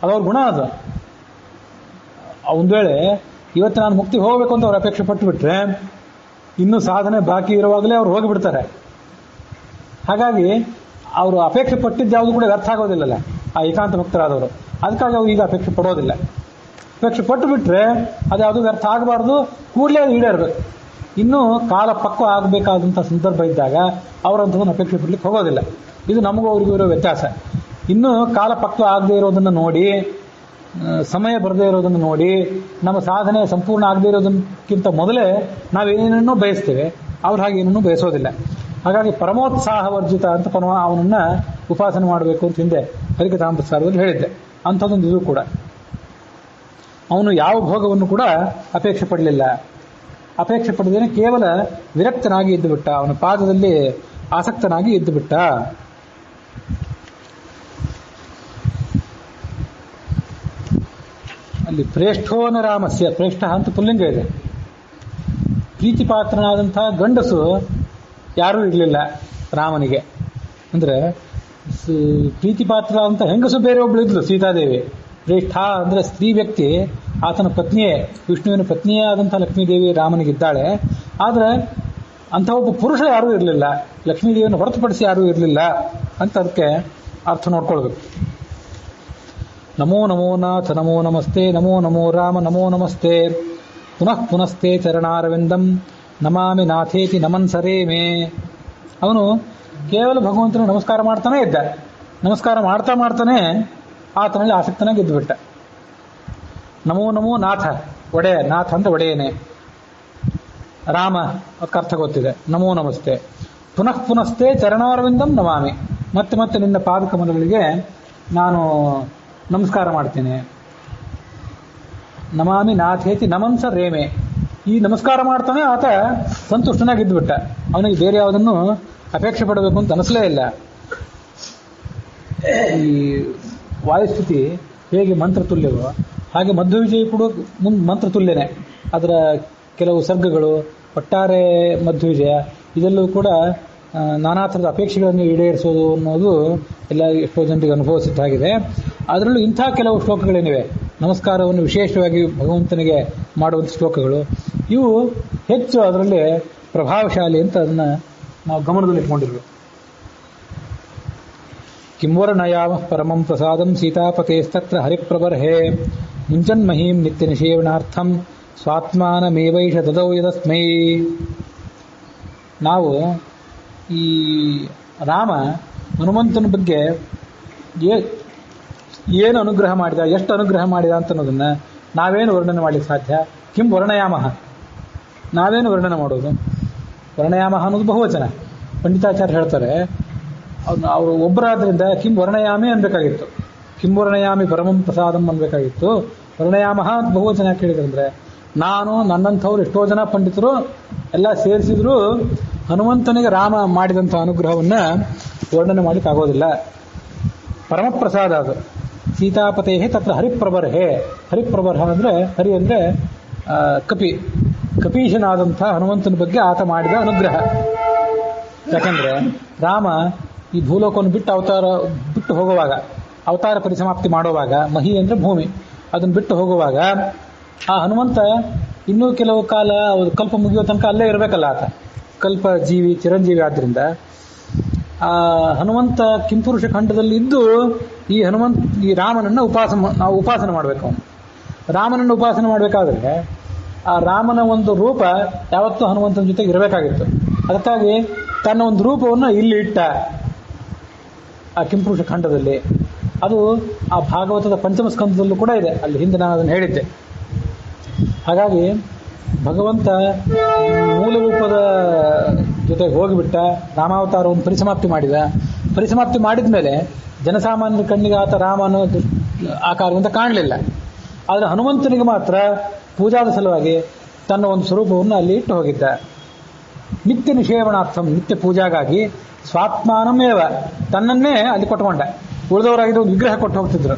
ಅದವ್ರ ಗುಣ. ಅದು ಒಂದು ವೇಳೆ ಇವತ್ತು ನಾನು ಮುಕ್ತಿ ಹೋಗಬೇಕು ಅಂತ ಅವ್ರು ಅಪೇಕ್ಷೆ ಪಟ್ಟು ಬಿಟ್ರೆ ಇನ್ನೂ ಸಾಧನೆ ಬಾಕಿ ಇರುವಾಗಲೇ ಅವ್ರು ಹೋಗಿಬಿಡ್ತಾರೆ. ಹಾಗಾಗಿ ಅವರು ಅಪೇಕ್ಷೆ ಪಟ್ಟಿದ್ದು ಯಾವುದು ಕೂಡ ವ್ಯರ್ಥ ಆಗೋದಿಲ್ಲಲ್ಲ ಆ ಏಕಾಂತ ಭಕ್ತರಾದವರು. ಅದಕ್ಕಾಗಿ ಅವ್ರು ಈಗ ಅಪೇಕ್ಷೆ ಪಡೋದಿಲ್ಲ. ಅಪೇಕ್ಷೆ ಪಟ್ಟು ಬಿಟ್ರೆ ಅದ್ಯಾವುದು ವ್ಯರ್ಥ ಆಗಬಾರ್ದು, ಕೂಡಲೇ ಅದು ಈಡೇರಬೇಕು. ಇನ್ನೂ ಕಾಲ ಪಕ್ವ ಆಗಬೇಕಾದಂಥ ಸಂದರ್ಭ ಇದ್ದಾಗ ಅವರಂಥದನ್ನು ಅಪೇಕ್ಷೆ ಪಡ್ಲಿಕ್ಕೆ ಹೋಗೋದಿಲ್ಲ. ಇದು ನಮಗೂ ಅವ್ರಿಗೂ ಇರೋ ವ್ಯತ್ಯಾಸ. ಇನ್ನೂ ಕಾಲ ಪಕ್ವ ಆಗದೇ ಇರೋದನ್ನು ನೋಡಿ, ಸಮಯ ಬರದೇ ಇರೋದನ್ನು ನೋಡಿ, ನಮ್ಮ ಸಾಧನೆ ಸಂಪೂರ್ಣ ಆಗದೇ ಇರೋದಕ್ಕಿಂತ ಮೊದಲೇ ನಾವೇನೇನನ್ನೂ ಬಯಸ್ತೇವೆ. ಅವ್ರು ಹಾಗೆ ಏನನ್ನೂ ಬಯಸೋದಿಲ್ಲ. ಹಾಗಾಗಿ ಪರಮೋತ್ಸಾಹ ವರ್ಜಿತ ಅಂತ ಅವನನ್ನ ಉಪಾಸನೆ ಮಾಡಬೇಕು ಅಂತ ಹಿಂದೆ ಹರಿಕಥಾಮೃತಸಾರದಲ್ಲಿ ಹೇಳಿದ್ದೆ. ಅಂಥದ್ದೊಂದು ಇದು ಕೂಡ. ಅವನು ಯಾವ ಭೋಗವನ್ನು ಕೂಡ ಅಪೇಕ್ಷೆ ಪಡಲಿಲ್ಲ. ಅಪೇಕ್ಷೆ ಪಡೆದೇನೆ ಕೇವಲ ವಿರಕ್ತನಾಗಿ ಇದ್ದು ಬಿಟ್ಟ, ಅವನ ಪಾದದಲ್ಲಿ ಆಸಕ್ತನಾಗಿ ಇದ್ದು ಬಿಟ್ಟ. ಅಲ್ಲಿ ಪ್ರೇಷ್ಠೋನ ರಾಮಸ್ಯ, ಪ್ರೇಷ್ಠ ಅಂತ ಪುಲ್ಲಿಂಗ ಇದೆ. ಪ್ರೀತಿಪಾತ್ರನಾದಂತಹ ಗಂಡಸು ಯಾರೂ ಇರಲಿಲ್ಲ ರಾಮನಿಗೆ. ಅಂದ್ರೆ ಪ್ರೀತಿಪಾತ್ರರಾದಂಥ ಹೆಂಗಸು ಬೇರೆ ಒಬ್ಳು ಇದ್ಲು, ಸೀತಾದೇವಿ. ಪ್ರೇಷ್ಠ ಅಂದ್ರೆ ಸ್ತ್ರೀ ವ್ಯಕ್ತಿ, ಆತನ ಪತ್ನಿಯೇ, ವಿಷ್ಣುವಿನ ಪತ್ನಿಯೇ ಆದಂತಹ ಲಕ್ಷ್ಮೀದೇವಿ ರಾಮನಿಗಿದ್ದಾಳೆ. ಆದರೆ ಅಂಥ ಒಬ್ಬ ಪುರುಷ ಯಾರೂ ಇರಲಿಲ್ಲ, ಲಕ್ಷ್ಮೀದೇವಿಯನ್ನು ಹೊರತುಪಡಿಸಿ ಯಾರೂ ಇರಲಿಲ್ಲ ಅಂತ ಅದಕ್ಕೆ ಅರ್ಥ ನೋಡ್ಕೊಳ್ಬೇಕು. ನಮೋ ನಮೋ ನಾಥ ನಮೋ ನಮಸ್ತೆ, ನಮೋ ನಮೋ ರಾಮ ನಮೋ ನಮಸ್ತೆ, ಪುನಃ ಪುನಸ್ತೆ ಚರಣಾರವಿಂದಂ ನಮಾಮಿ ನಾಥೇತಿ ನಮನ್ಸರೇ ಮೇ. ಅವನು ಕೇವಲ ಭಗವಂತನ ನಮಸ್ಕಾರ ಮಾಡ್ತಾನೆ ಇದ್ದ. ನಮಸ್ಕಾರ ಮಾಡ್ತಾ ಮಾಡ್ತಾನೆ ಆತನಲ್ಲಿ ಆಸಕ್ತನಾಗಿ ಇದ್ದುಬಿಟ್ಟ. ನಮೋ ನಮೋ ನಾಥ, ಒಡೆಯ. ನಾಥ ಅಂದ್ರೆ ಒಡೆಯನೇ. ರಾಮ ಅದಕ್ಕೆ ಅರ್ಥ ಗೊತ್ತಿದೆ. ನಮೋ ನಮಸ್ತೆ. ಪುನಃ ಪುನಸ್ತೆ ಚರಣಾರವಿಂದಂ ನಮಾಮಿ, ಮತ್ತೆ ಮತ್ತೆ ನಿನ್ನ ಪಾದಕಮಲಗಳಿಗೆ ನಾನು ನಮಸ್ಕಾರ ಮಾಡ್ತೇನೆ. ನಮಾಮಿ ನಾಥೇತಿ ನಮನ್ಸ ರೇಮೆ. ಈ ನಮಸ್ಕಾರ ಮಾಡ್ತಾನೆ ಆತ ಸಂತುಷ್ಟನಾಗಿದ್ದುಬಿಟ್ಟ. ಅವನಿಗೆ ಬೇರೆ ಯಾವುದನ್ನು ಅಪೇಕ್ಷೆ ಪಡಬೇಕು ಅಂತ ಅನಿಸಲೇ ಇಲ್ಲ. ಈ ವಾಯುಸ್ಥಿತಿ ಹೇಗೆ ಮಂತ್ರತುಲ್ಯವೋ ಹಾಗೆ ಮಧ್ವವಿಜಯ ಕೂಡ ಮಂತ್ರತುಲ್ಯನೇ. ಅದರ ಕೆಲವು ಸರ್ಗಗಳು, ಒಟ್ಟಾರೆ ಮಧ್ವವಿಜಯ, ಇದೆಲ್ಲವೂ ಕೂಡ ನಾನಾ ಥರದ ಅಪೇಕ್ಷೆಗಳನ್ನು ಈಡೇರಿಸೋದು ಅನ್ನೋದು ಎಲ್ಲ ಎಷ್ಟೋ ಜನರಿಗೆ ಅನುಭವಿಸಿದ್ದಾಗಿದೆ. ಅದರಲ್ಲೂ ಇಂಥ ಕೆಲವು ಶ್ಲೋಕಗಳೇನಿವೆ, ನಮಸ್ಕಾರವನ್ನು ವಿಶೇಷವಾಗಿ ಭಗವಂತನಿಗೆ ಮಾಡುವಂಥ ಶ್ಲೋಕಗಳು, ಇವು ಹೆಚ್ಚು ಅದರಲ್ಲಿ ಪ್ರಭಾವಶಾಲಿ ಅಂತ ಅದನ್ನು ನಾವು ಗಮನದಲ್ಲಿಟ್ಕೊಂಡಿರ್ಬೇಕು. ಕಿಂವರ್ಣಯಾಮ ಪರಮಂ ಪ್ರಸಾದಂ ಸೀತಾಪತೇಸ್ತತ್ರ ಹರಿಪ್ರಬರ್ಹೆ ಮುಂಜನ್ಮಹೀಂ ನಿತ್ಯ ನಿಷೇವಣಾರ್ಥಂ ಸ್ವಾತ್ಮಾನಮೇವೈಷ ದದೌ ಯದಸ್ಮೈ. ನಾವು ಈ ರಾಮ ಹನುಮಂತನ ಬಗ್ಗೆ ಏನು ಅನುಗ್ರಹ ಮಾಡಿದ, ಎಷ್ಟು ಅನುಗ್ರಹ ಮಾಡಿದ ಅಂತ ಅನ್ನೋದನ್ನು ನಾವೇನು ವರ್ಣನೆ ಮಾಡಲಿಕ್ಕೆ ಸಾಧ್ಯ? ಕಿಂ ವರ್ಣಯಾಮಃ, ನಾವೇನು ವರ್ಣನೆ ಮಾಡೋದು? ವರ್ಣಯಾಮಃ ಅನ್ನೋದು ಬಹುವಚನ. ಪಂಡಿತಾಚಾರ್ಯ ಹೇಳ್ತಾರೆ, ಅವರು ಒಬ್ಬರಾದ್ರಿಂದ ಕಿಂ ವರ್ಣಯಾಮಿ ಅನ್ಬೇಕಾಗಿತ್ತು, ಕಿಂ ವರ್ಣಯಾಮಿ ಪರಮಂ ಪ್ರಸಾದಂ ಅನ್ಬೇಕಾಗಿತ್ತು. ವರ್ಣಯಾಮಃ ಅಂತ ಬಹುವಚನ ಯಾಕೆ ಹೇಳಿದ್ರಂದ್ರೆ, ನಾನು ನನ್ನಂಥವ್ರು ಎಷ್ಟೋ ಜನ ಪಂಡಿತರು ಎಲ್ಲ ಸೇರಿಸಿದ್ರು ಹನುಮಂತನಿಗೆ ರಾಮ ಮಾಡಿದಂಥ ಅನುಗ್ರಹವನ್ನು ವರ್ಣನೆ ಮಾಡಲಿಕ್ಕೆ ಆಗೋದಿಲ್ಲ. ಪರಮಪ್ರಸಾದ ಅದು. ಸೀತಾಪತೇ ತತ್ರ ಹರಿಪ್ರಬರ್ಹೆ. ಹರಿಪ್ರಬರ್ಹ ಅಂದರೆ, ಹರಿ ಅಂದರೆ ಕಪೀಶನಾದಂಥ ಹನುಮಂತನ ಬಗ್ಗೆ ಆತ ಮಾಡಿದ ಅನುಗ್ರಹ. ಯಾಕಂದ್ರೆ ರಾಮ ಈ ಭೂಲೋಕವನ್ನು ಬಿಟ್ಟು ಹೋಗುವಾಗ, ಅವತಾರ ಪರಿಸಮಾಪ್ತಿ ಮಾಡುವಾಗ, ಮಹಿ ಅಂದರೆ ಭೂಮಿ, ಅದನ್ನು ಬಿಟ್ಟು ಹೋಗುವಾಗ ಆ ಹನುಮಂತ ಇನ್ನೂ ಕೆಲವು ಕಾಲ ಕಲ್ಪ ಮುಗಿಯೋ ತನಕ ಅಲ್ಲೇ ಇರಬೇಕಲ್ಲ. ಆತ ಕಲ್ಪ ಜೀವಿ, ಚಿರಂಜೀವಿ. ಆದ್ದರಿಂದ ಆ ಹನುಮಂತ ಕಿಂಪುರುಷ ಖಂಡದಲ್ಲಿ ಇದ್ದು ಈ ರಾಮನನ್ನು ನಾವು ಉಪಾಸನೆ ಮಾಡಬೇಕು. ರಾಮನನ್ನು ಉಪಾಸನೆ ಮಾಡಬೇಕಾದ್ರೆ ಆ ರಾಮನ ಒಂದು ರೂಪ ಯಾವತ್ತೂ ಹನುಮಂತನ ಜೊತೆಗೆ ಇರಬೇಕಾಗಿತ್ತು. ಅದಕ್ಕಾಗಿ ತನ್ನ ಒಂದು ರೂಪವನ್ನು ಇಲ್ಲಿ ಇಟ್ಟ ಆ ಕಿಂಪುರುಷ ಖಂಡದಲ್ಲಿ. ಅದು ಆ ಭಾಗವತದ ಪಂಚಮ ಸ್ಕಂದದಲ್ಲೂ ಕೂಡ ಇದೆ, ಅಲ್ಲಿ ಹಿಂದೆ ನಾನು ಅದನ್ನು ಹೇಳಿದ್ದೆ. ಹಾಗಾಗಿ ಭಗವಂತ ಮೂಲ ರೂಪದ ಜೊತೆಗೆ ಹೋಗಿಬಿಟ್ಟ, ರಾಮಾವತಾರವನ್ನು ಪರಿಸಮಾಪ್ತಿ ಮಾಡಿದ. ಪರಿಸಮಾಪ್ತಿ ಮಾಡಿದ ಮೇಲೆ ಜನಸಾಮಾನ್ಯರ ಕಣ್ಣಿಗೆ ಆತ ರಾಮನ ಆಕಾರದಿಂದ ಕಾಣಲಿಲ್ಲ. ಆದರೆ ಹನುಮಂತನಿಗೆ ಮಾತ್ರ ಪೂಜಾದ ಸಲುವಾಗಿ ತನ್ನ ಒಂದು ಸ್ವರೂಪವನ್ನು ಅಲ್ಲಿ ಇಟ್ಟು ಹೋಗಿದ್ದ. ನಿತ್ಯ ನಿಷೇವಣಾರ್ಥಂ, ನಿತ್ಯ ಪೂಜಾಗಾಗಿ ಸ್ವಾತ್ಮಾನಮೇವ, ತನ್ನನ್ನೇ ಅಲ್ಲಿ ಕೊಟ್ಟುಕೊಂಡ. ಉಳಿದವರಾಗಿದ್ದ ಒಂದು ವಿಗ್ರಹ ಕೊಟ್ಟು ಹೋಗ್ತಿದ್ರು,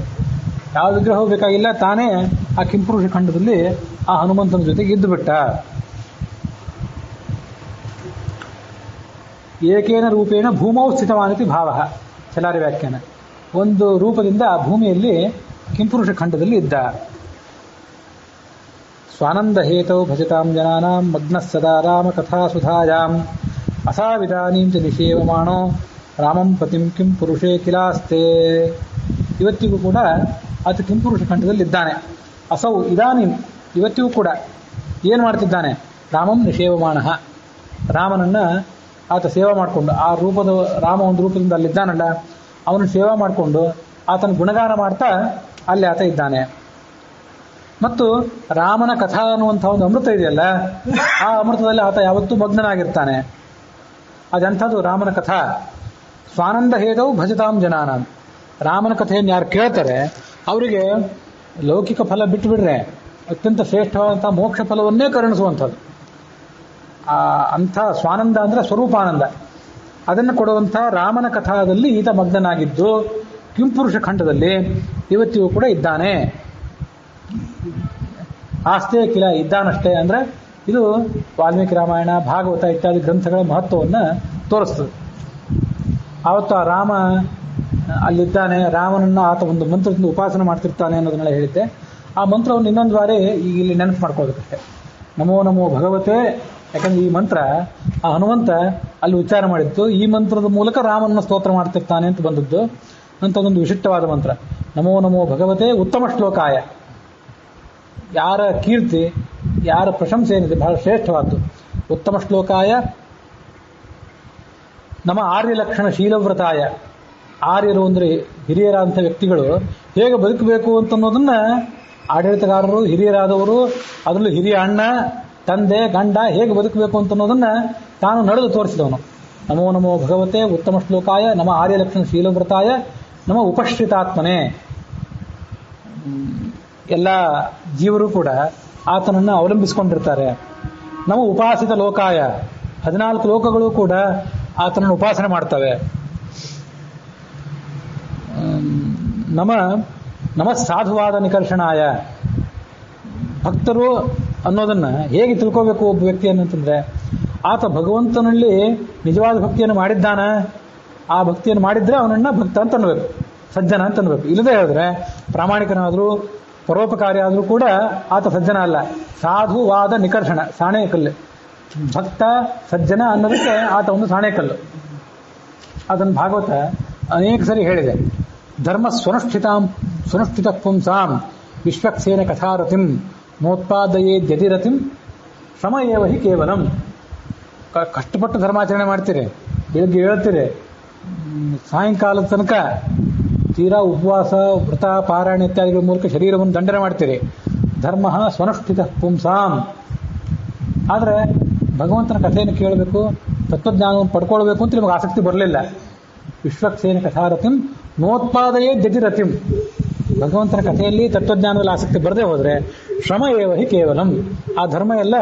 ಯಾವ ವಿಗ್ರಹವೂ ಬೇಕಾಗಿಲ್ಲ, ತಾನೇ ಆ ಕಿಂಪುರುಷ ಖಂಡದಲ್ಲಿ ಆ ಹನುಮಂತನ ಜೊತೆಗೆ ಇದ್ದು ಬಿಟ್ಟ. ಏಕೇನ ರೂಪೇಣ ಭೂಮೌ ಸ್ಥಿತವಾನಿತಿ ಭಾವ, ಚಲಾರಿ ವ್ಯಾಖ್ಯಾನ. ಒಂದು ರೂಪದಿಂದ ಆ ಭೂಮಿಯಲ್ಲಿ ಕಿಂಪುರುಷ ಖಂಡದಲ್ಲಿ ಇದ್ದ. ಸ್ವಾನಂದ ಹೇತೌ ಭಜತಾಂ ಜನಾನಾಂ ಮಗ್ನಃ ಸದಾ ರಾಮ ಕಥಾ ಸುಧಾಯಾಂ ಅಸಾವಿಧಾನೀಂ ಚ ನಿಷೇವಮಾಣೋ ರಾಮಂ ಪತಿಂ ಕಿಂ ಪುರುಷೇ ಕಿಲಾಸ್ತೆ. ಇವತ್ತಿಗೂ ಕೂಡ ಆತ ಕಿಂಪುರುಷ ಖಂಡದಲ್ಲಿದ್ದಾನೆ. ಅಸೌ ಇದಾನಿ, ಇವತ್ತಿಗೂ ಕೂಡ ಏನು ಮಾಡ್ತಿದ್ದಾನೆ? ರಾಮಂ ನಿಷೇವಮಾನಃ, ರಾಮನನ್ನ ಆತ ಸೇವಾ ಮಾಡಿಕೊಂಡು, ಆ ರೂಪದ ರಾಮ ಒಂದು ರೂಪದಿಂದ ಅಲ್ಲಿದ್ದಾನಲ್ಲ, ಅವನು ಸೇವಾ ಮಾಡಿಕೊಂಡು ಆತನ ಗುಣಗಾನ ಮಾಡ್ತಾ ಅಲ್ಲಿ ಆತ ಇದ್ದಾನೆ. ಮತ್ತು ರಾಮನ ಕಥಾ ಅನ್ನುವಂಥ ಒಂದು ಅಮೃತ ಇದೆಯಲ್ಲ, ಆ ಅಮೃತದಲ್ಲಿ ಆತ ಯಾವತ್ತೂ ಮಗ್ನನಾಗಿರ್ತಾನೆ. ಅದೆಂಥದ್ದು ರಾಮನ ಕಥಾ? ಸ್ವಾನಂದ ಹೇದವು ಭಜತಾಂ ಜನಾನ. ರಾಮನ ಕಥೆಯನ್ನು ಯಾರು ಕೇಳ್ತಾರೆ ಅವರಿಗೆ ಲೌಕಿಕ ಫಲ ಬಿಟ್ಟು ಬಿಡ್ರೆ ಅತ್ಯಂತ ಶ್ರೇಷ್ಠವಾದಂಥ ಮೋಕ್ಷ ಫಲವನ್ನೇ ಕರುಣಿಸುವಂಥದ್ದು. ಅಂಥ ಸ್ವಾನಂದ ಅಂದರೆ ಸ್ವರೂಪಾನಂದ, ಅದನ್ನು ಕೊಡುವಂಥ ರಾಮನ ಕಥಾದಲ್ಲಿ ಈತ ಮಗ್ನನಾಗಿದ್ದು ಕಿಂಪುರುಷ ಖಂಡದಲ್ಲಿ ಇವತ್ತಿಗೂ ಕೂಡ ಇದ್ದಾನೆ. ಆಸ್ತೆ ಕಿಲ, ಇದ್ದಾನಷ್ಟೇ ಅಂದರೆ ಇದು ವಾಲ್ಮೀಕಿ ರಾಮಾಯಣ, ಭಾಗವತ ಇತ್ಯಾದಿ ಗ್ರಂಥಗಳ ಮಹತ್ವವನ್ನು ತೋರಿಸ್ತದೆ. ಆವತ್ತು ಆ ರಾಮ ಅಲ್ಲಿದ್ದಾನೆ, ರಾಮನನ್ನು ಆತ ಒಂದು ಮಂತ್ರದಿಂದ ಉಪಾಸನೆ ಮಾಡ್ತಿರ್ತಾನೆ ಅನ್ನೋದನ್ನೆಲ್ಲ ಹೇಳಿದ್ದೆ. ಆ ಮಂತ್ರವನ್ನು ಇನ್ನೊಂದು ಬಾರಿ ಈಗ ಇಲ್ಲಿ ನೆನಪು ಮಾಡ್ಕೋಬೇಕಷ್ಟೆ. ನಮೋ ನಮೋ ಭಗವತೆ, ಯಾಕಂದ್ರೆ ಈ ಮಂತ್ರ ಆ ಹನುಮಂತ ಅಲ್ಲಿ ಉಚ್ಚಾರ ಮಾಡಿದ್ದು, ಈ ಮಂತ್ರದ ಮೂಲಕ ರಾಮನನ್ನು ಸ್ತೋತ್ರ ಮಾಡ್ತಿರ್ತಾನೆ ಅಂತ ಬಂದದ್ದು ಅಂಥದ್ದೊಂದು ವಿಶಿಷ್ಟವಾದ ಮಂತ್ರ. ನಮೋ ನಮೋ ಭಗವತೆ ಉತ್ತಮ ಶ್ಲೋಕಾಯ, ಯಾರ ಕೀರ್ತಿ ಯಾರ ಪ್ರಶಂಸೆ ಏನಿದೆ ಬಹಳ ಶ್ರೇಷ್ಠವಾದ್ದು. ಉತ್ತಮ ಶ್ಲೋಕಾಯ ನಮ್ಮ ಆರ್ಯ ಲಕ್ಷಣ ಶೀಲವ್ರತಾಯ, ಆರ್ಯರು ಅಂದರೆ ಹಿರಿಯರಾದಂಥ ವ್ಯಕ್ತಿಗಳು ಹೇಗೆ ಬದುಕಬೇಕು ಅಂತನ್ನೋದನ್ನ ಆಡಳಿತಗಾರರು, ಹಿರಿಯರಾದವರು, ಅದರಲ್ಲೂ ಹಿರಿಯ ಅಣ್ಣ, ತಂದೆ, ಗಂಡ ಹೇಗೆ ಬದುಕಬೇಕು ಅಂತನ್ನೋದನ್ನ ತಾನು ನಡೆದು ತೋರಿಸಿದವನು. ನಮೋ ನಮೋ ಭಗವತೆ ಉತ್ತಮ ಶ್ಲೋಕಾಯ ನಮ್ಮ ಆರ್ಯ ಲಕ್ಷಣ ಶೀಲವ್ರತಾಯ ನಮ್ಮ ಉಪಶ್ರಿತಾತ್ಮನೆ. ಎಲ್ಲ ಜೀವರು ಕೂಡ ಆತನನ್ನು ಅವಲಂಬಿಸಿಕೊಂಡಿರ್ತಾರೆ. ನಮ್ಮ ಉಪಾಸಿತ ಲೋಕಾಯ, 14 ಲೋಕಗಳು ಕೂಡ ಆತನನ್ನು ಉಪಾಸನೆ ಮಾಡ್ತವೆ. ನಮ ಸಾಧುವಾದ ನಿಕರ್ಷಣಾಯ, ಭಕ್ತರು ಅನ್ನೋದನ್ನ ಹೇಗೆ ತಿಳ್ಕೋಬೇಕು ಒಬ್ಬ ವ್ಯಕ್ತಿಯನ್ನು ಅಂತಂದ್ರೆ, ಆತ ಭಗವಂತನಲ್ಲಿ ನಿಜವಾದ ಭಕ್ತಿಯನ್ನು ಮಾಡಿದ್ದಾನ, ಆ ಭಕ್ತಿಯನ್ನು ಮಾಡಿದ್ರೆ ಅವನನ್ನ ಭಕ್ತ ಅಂತ ಅನ್ಬೇಕು, ಸಜ್ಜನ ಅಂತ ಅನ್ಬೇಕು. ಇಲ್ಲದೆ ಹೇಳಿದ್ರೆ ಪ್ರಾಮಾಣಿಕನಾದರೂ ಪರೋಪಕಾರಿ ಆದರೂ ಕೂಡ ಆತ ಸಜ್ಜನ ಅಲ್ಲ. ಸಾಧುವಾದ ನಿಕರ್ಷಣ, ಸಾಣೇಕಲ್ಲು. ಭಕ್ತ ಸಜ್ಜನ ಅನ್ನೋದಕ್ಕೆ ಆತ ಒಂದು ಸಾಣೇಕಲ್ಲು. ಅದನ್ನು ಭಾಗವತ ಅನೇಕ ಸರಿ ಹೇಳಿದೆ. ಧರ್ಮ ಸ್ವನುಷ್ಠಿತ ಪುಂಸಾಂ ವಿಶ್ವಕ್ಸೇನ ಕಥಾರತಿಂ ನೋತ್ಪಾದಯೇ ಜದಿರತಿಂ ಶ್ರಮ ಏವ ಹಿ ಕೇವಲಂ. ಕಷ್ಟಪಟ್ಟು ಧರ್ಮಾಚರಣೆ ಮಾಡ್ತೀರಿ, ಬೆಳಗ್ಗೆ ಹೇಳ್ತೀರಿ, ಸಾಯಂಕಾಲದ ತನಕ ತೀರಾ ಉಪವಾಸ, ವ್ರತ, ಪಾರಾಯಣ ಇತ್ಯಾದಿಗಳ ಮೂಲಕ ಶರೀರವನ್ನು ದಂಡನೆ ಮಾಡ್ತೀರಿ. ಧರ್ಮ ಸ್ವನುಷ್ಠಿತ ಪುಂಸಾಂ. ಆದರೆ ಭಗವಂತನ ಕಥೆಯನ್ನು ಕೇಳಬೇಕು, ತತ್ವಜ್ಞಾನವನ್ನು ಪಡ್ಕೊಳ್ಬೇಕು ಅಂತ ನಿಮಗೆ ಆಸಕ್ತಿ ಬರಲಿಲ್ಲ. ವಿಶ್ವಕ್ಸೇನ ಕಥಾರತಿಂ ನೋತ್ಪಾದಯೇ ಜತಿರತಿಂ. ಭಗವಂತನ ಕಥೆಯಲ್ಲಿ ತತ್ವಜ್ಞಾನದಲ್ಲಿ ಆಸಕ್ತಿ ಬರದೇ ಹೋದರೆ ಶ್ರಮ ಏವ ಹಿ ಕೇವಲಂ. ಆ ಧರ್ಮ ಎಲ್ಲ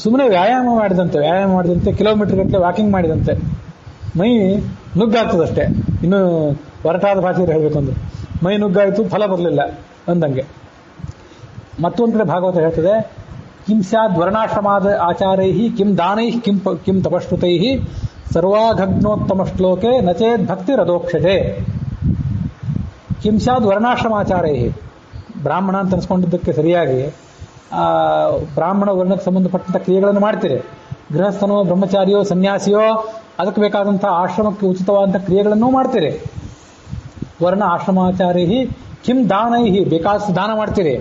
ಸುಮ್ಮನೆ ವ್ಯಾಯಾಮ ಮಾಡಿದಂತೆ ಕಿಲೋಮೀಟರ್ ಗಟ್ಟಲೆ ವಾಕಿಂಗ್ ಮಾಡಿದಂತೆ, ಮೈ ನುಗ್ಗಾಗ್ತದಷ್ಟೇ. ಇನ್ನು ಹೊರಟಾದ ಭಾಷೆಯಲ್ಲಿ ಹೇಳಬೇಕು ಅಂದ್ರೆ ಮೈ ನುಗ್ಗಾಯಿತು, ಫಲ ಬರಲಿಲ್ಲ ಅಂದಂಗೆ. ಮತ್ತೊಂದು ಕಡೆ ಭಾಗವತ ಹೇಳ್ತದೆ, ಕಿಂ ಸ್ಯಾದ್ ವರ್ಣಾಶ್ರಮಾದ ಆಚಾರೈ ಕಿಂ ದಾನೈ ಕಿಂ ತಪಶ್ರುತೈ ಸರ್ವಾಘಗ್ನೋತ್ತಮ ಶ್ಲೋಕೆ ನಚೇದ್ ಭಕ್ತಿ ರದೋಕ್ಷತೆ. ಕಿಂ ಸ್ಯಾದ್ ವರ್ಣಾಶ್ರಮಾಚಾರೈ, ಬ್ರಾಹ್ಮಣ ಅಂತ ಅನ್ಸ್ಕೊಂಡಿದ್ದಕ್ಕೆ ಸರಿಯಾಗಿ ಬ್ರಾಹ್ಮಣ ವರ್ಣಕ್ಕೆ ಸಂಬಂಧಪಟ್ಟಂಥ ಕ್ರಿಯೆಗಳನ್ನು ಮಾಡ್ತೀರಿ. ಗೃಹಸ್ಥನೋ, ಬ್ರಹ್ಮಚಾರಿಯೋ, ಸನ್ಯಾಸಿಯೋ, ಅದಕ್ಕೆ ಬೇಕಾದಂಥ ಆಶ್ರಮಕ್ಕೆ ಉಚಿತವಾದಂಥ ಕ್ರಿಯೆಗಳನ್ನೂ ಮಾಡ್ತೀರಿ. ವರ್ಣ ಆಶ್ರಮಾಚಾರೈ ಕಿಂ ದಾನೈ, ಬೇಕಾದಷ್ಟು ದಾನ ಮಾಡ್ತೀರಿ.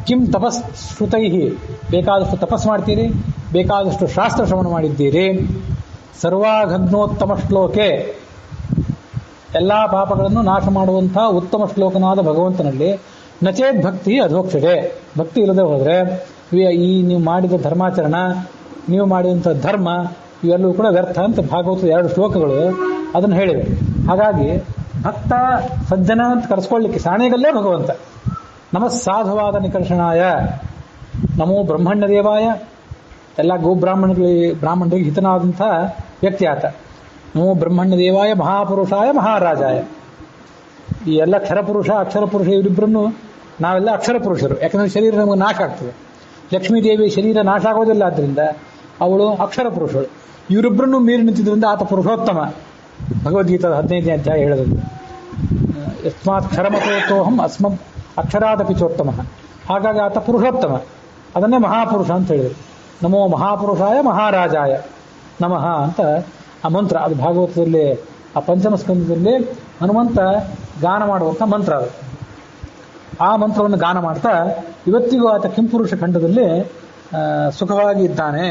ಕಿಂ ತಪಶ್ರುತೈ, ಬೇಕಾದಷ್ಟು ತಪಸ್ ಮಾಡ್ತೀರಿ, ಬೇಕಾದಷ್ಟು ಶಾಸ್ತ್ರ ಶ್ರವಣ ಮಾಡಿದ್ದೀರಿ. ಸರ್ವಾಘಗ್ನೋತ್ತಮ ಶ್ಲೋಕೆ, ಎಲ್ಲ ಪಾಪಗಳನ್ನು ನಾಶ ಮಾಡುವಂಥ ಉತ್ತಮ ಶ್ಲೋಕನಾದ ಭಗವಂತನಲ್ಲಿ ನಚೇತ್ ಭಕ್ತಿ ಅಧೋಕ್ಷತೆ. ಭಕ್ತಿ ಇಲ್ಲದೆ ಹೋದರೆ ಈ ನೀವು ಮಾಡಿದ ಧರ್ಮಾಚರಣ, ನೀವು ಮಾಡಿದಂಥ ಧರ್ಮ ಇವೆಲ್ಲವೂ ಕೂಡ ವ್ಯರ್ಥ ಅಂತ ಭಾಗವತದ 2 ಶ್ಲೋಕಗಳು ಅದನ್ನು ಹೇಳಿವೆ. ಹಾಗಾಗಿ ಭಕ್ತ ಸಜ್ಜನ ಅಂತ ಕರೆಸ್ಕೊಳ್ಳಿಕ್ಕೆ ಸಾಣೆಗಲ್ಲೇ ಭಗವಂತ. ನಮ ಸಾಧುವಾದ ನಿಕರ್ಷಣಾಯ, ನಮೋ ಬ್ರಹ್ಮಣ್ಯ ದೇವಾಯ, ಎಲ್ಲ ಬ್ರಾಹ್ಮಣರಿಗೆ ಹಿತನಾದಂಥ ವ್ಯಕ್ತಿ ಆತ. ನಮೋ ಬ್ರಹ್ಮಣ್ಯ ದೇವಾಯ ಮಹಾಪುರುಷಾಯ ಮಹಾರಾಜಾಯ. ಈ ಎಲ್ಲ ಕ್ಷರಪುರುಷ ಅಕ್ಷರ ಪುರುಷ ಇವರಿಬ್ಬರನ್ನು ನಾವೆಲ್ಲ ಅಕ್ಷರ ಪುರುಷರು, ಯಾಕಂದರೆ ಶರೀರ ನಮಗೆ ನಾಶ ಆಗ್ತದೆ. ಲಕ್ಷ್ಮೀದೇವಿ ಶರೀರ ನಾಶ ಆಗೋದಿಲ್ಲ, ಆದ್ದರಿಂದ ಅವಳು ಅಕ್ಷರ ಪುರುಷಳು. ಇವರಿಬ್ಬರನ್ನು ಮೀರಿ ನಿಂತಿದ್ದರಿಂದ ಆತ ಪುರುಷೋತ್ತಮ. ಭಗವದ್ಗೀತಾದ 15ನೇ ಅಧ್ಯಾಯ ಹೇಳೋದು, ಯಸ್ಮಾತ್ ಕ್ಷರಮತೋಹಂ ಅಸ್ಮದ್ ಅಕ್ಷರಾದಪಿ ಚೋತ್ತಮ. ಹಾಗಾಗಿ ಆತ ಪುರುಷೋತ್ತಮ, ಅದನ್ನೇ ಮಹಾಪುರುಷ ಅಂತ ಹೇಳಿದರು. ನಮೋ ಮಹಾಪುರುಷಾಯ ಮಹಾರಾಜಾಯ ನಮಃ ಅಂತ ಆ ಮಂತ್ರ, ಅದು ಭಾಗವತದಲ್ಲಿ ಆ ಪಂಚಮ ಸ್ಕಂದದಲ್ಲಿ ಹನುಮಂತ ಗಾನ ಮಾಡುವಂಥ ಮಂತ್ರ ಅದು. ಆ ಮಂತ್ರವನ್ನು ಗಾನ ಮಾಡ್ತಾ ಇವತ್ತಿಗೂ ಆತ ಕಿಂಪುರುಷ ಖಂಡದಲ್ಲಿ ಸುಖವಾಗಿ ಇದ್ದಾನೆ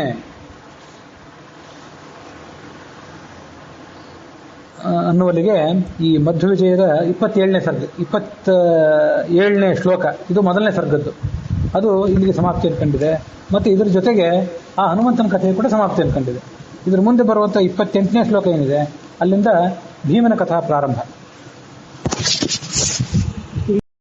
ಅನ್ನುವಲ್ಲಿಗೆ ಈ ಮಧ್ವವಿಜಯದ 27ನೇ ಸರ್ಗ, 27ನೇ ಶ್ಲೋಕ, ಇದು ಮೊದಲನೇ ಸರ್ಗದ್ದು, ಅದು ಇಲ್ಲಿಗೆ ಸಮಾಪ್ತಿಯನ್ನು ಕಂಡಿದೆ. ಮತ್ತು ಇದರ ಜೊತೆಗೆ ಆ ಹನುಮಂತನ ಕಥೆ ಕೂಡ ಸಮಾಪ್ತಿಯನ್ನು ಕಂಡಿದೆ. ಇದರ ಮುಂದೆ ಬರುವಂಥ 28ನೇ ಶ್ಲೋಕ ಏನಿದೆ, ಅಲ್ಲಿಂದ ಭೀಮನ ಕಥಾ ಪ್ರಾರಂಭ.